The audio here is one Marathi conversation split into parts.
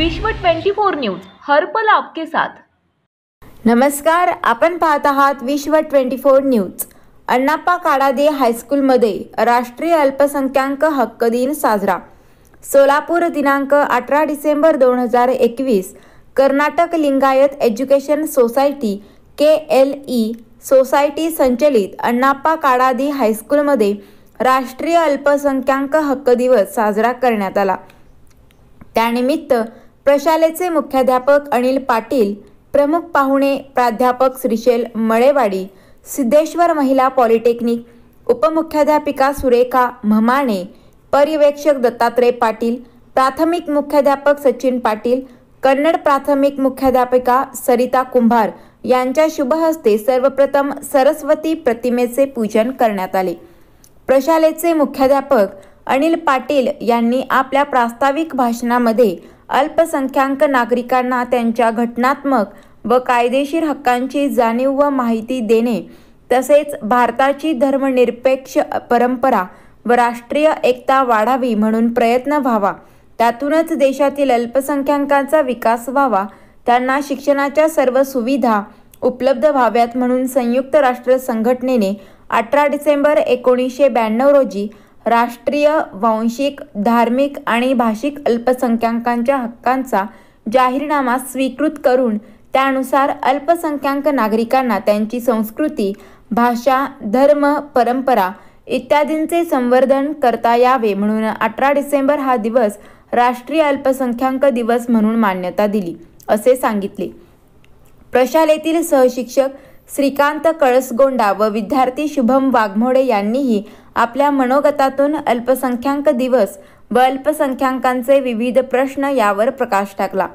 विश्व 24 न्यूज हर पल आपके साथ। नमस्कार, आपण पाहत आहात विश्व 24 न्यूज। अण्णाप्पा काडादे हायस्कूलमध्ये राष्ट्रीय अल्पसंख्याक हक्क दिन साजरा। सोलापूर दिनांक 18 December 2021 Karnataka Lingayat education society KLE society संचलित अण्णाप्पा काडादे हायस्कूलमध्ये राष्ट्रीय अल्पसंख्याक हक्क दिवस साजरा करण्यात आला। त्यानिमित्त प्रशालेचे मुख्याध्यापक अनिल पाटील, प्रमुख पाहुणे प्राध्यापक श्रीशैल मळेवाडी, सिद्धेश्वर महिला पॉलिटेक्निक, उपमुख्याध्यापिका सुरेखा म्हमाणे, पर्यवेक्षक दत्तात्रय पाटील, प्राथमिक मुख्याध्यापक सचिन पाटील, कन्नड प्राथमिक मुख्याध्यापिका सरिता कुंभार यांच्या शुभ हस्ते सर्वप्रथम सरस्वती प्रतिमेचे पूजन करण्यात आले। प्रशालेचे मुख्याध्यापक अनिल पाटील यांनी आपल्या प्रास्ताविक भाषणामध्ये अल्पसंख्याक नागरिकांना त्यांच्या घटनात्मक व कायदेशीर हक्कांची जाणीव व माहिती देणे तसेच भारताची धर्मनिरपेक्ष परंपरा व राष्ट्रीय एकता वाढावी म्हणून प्रयत्न व्हावा, त्यातूनच देशातील अल्पसंख्याकांचा विकास व्हावा, त्यांना शिक्षणाच्या सर्व सुविधा उपलब्ध व्हाव्यात म्हणून संयुक्त राष्ट्र संघटनेने 18 डिसेंबर 1992 रोजी राष्ट्रीय वांशिक, धार्मिक आणि भाषिक अल्पसंख्याकांच्या हक्कांचा जाहीरनामा स्वीकृत करून त्यानुसार अल्पसंख्याक नागरिकांना त्यांची संस्कृती, भाषा, धर्म, परंपरा इत्यादींचे संवर्धन करता यावे म्हणून 18 डिसेंबर हा दिवस राष्ट्रीय अल्पसंख्याक दिवस म्हणून मान्यता दिली, असे सांगितले। प्रशालेतील सहशिक्षक श्रीकांत कळसगोंडा व विद्यार्थी शुभम वाघमोडे यांनीही आपल्या मनोगतातून अल्पसंख्याक दिवस व अल्पसंख्याकांचे विविध प्रश्न यावर प्रकाश टाकला।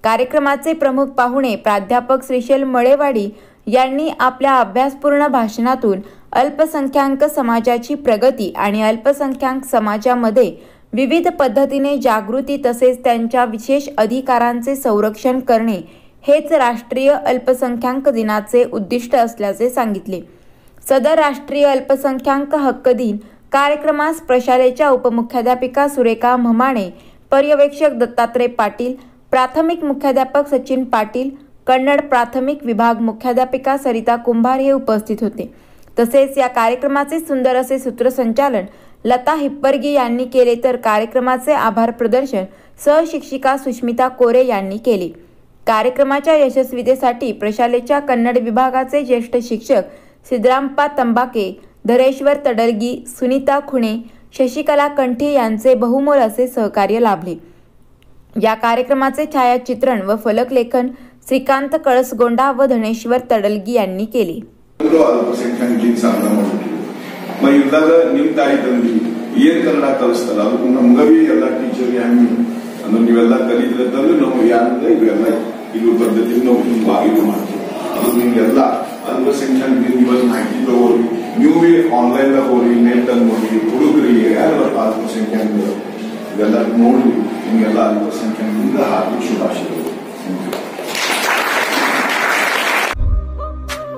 कार्यक्रमाचे प्रमुख पाहुणे प्राध्यापक श्रीशैल मळेवाडी यांनी आपल्या अभ्यासपूर्ण भाषणातून अल्पसंख्याक समाजाची प्रगती आणि अल्पसंख्याक समाजामध्ये विविध पद्धतीने जागृती तसेच त्यांच्या विशेष अधिकारांचे संरक्षण करणे हेच राष्ट्रीय अल्पसंख्याक दिनाचे उद्दिष्ट असल्याचे सांगितले। सदर राष्ट्रीय अल्पसंख्याक हक्क दिन कार्यक्रमास प्रशालेच्या उपमुख्याध्यापिका सुरेखा म्हमाणे, पर्यवेक्षक दत्तात्रय पाटील, प्राथमिक मुख्याध्यापक सचिन पाटील, कन्नड प्राथमिक विभाग मुख्याध्यापिका सरिता कुंभार हे उपस्थित होते। तसेच या कार्यक्रमाचे सुंदर असे सूत्रसंचालन लता हिप्परगी यांनी केले, तर कार्यक्रमाचे आभार प्रदर्शन सहशिक्षिका सुष्मिता कोरे यांनी केले। कार्यक्रमाच्या यशस्वीतेसाठी प्रशालेच्या कन्नड विभागाचे ज्येष्ठ शिक्षक सिद्धरामप्पा तंबाके, धरेश्वर तडलगी, सुनीता खुणे, शशिकला कंठे यांचे बहुमोल असे सहकार्य लाभले। या कार्यक्रमाचे छायाचित्रण व फलकलेखन श्रीकांत कळसगोंडा व धनेश्वर तडलगी यांनी केले। ಇದು ಪದ್ಧತಿ ನಾವು ಇದು ಮಾಡ್ತೀವಿ, ಅದು ನಿಮಗೆಲ್ಲ ಅಲ್ಪಸಂಖ್ಯಾಕ ದಿವಸ ಮಾಹಿತಿ ತಗೋರಿ, ನೀವೇ ಆನ್ಲೈನ್ ಹೋಗಿ ನೆಟ್ ಅಲ್ಲಿ ನೋಡಿ ಹುಡುಗರಿಗೆ ಯಾರು ಅಲ್ಪಸಂಖ್ಯಾಕ ಇವೆಲ್ಲ ನೋಡಿ ನಿಮಗೆಲ್ಲ ಅಲ್ಪಸಂಖ್ಯಾಕದಿಂದ ಹಾರ್ದಿಕ ಶುಭಾಶಯಗಳು।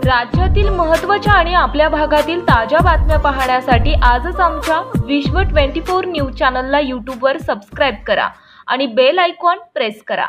राज्यातील महत्त्वाच्या आणि आपल्या भागातील ताज्या बातम्या पाहण्यासाठी आजच आमच्या विश्व 24 न्यूज चॅनलला YouTube वर सबस्क्राइब करा आणि बेल आयकॉन प्रेस करा।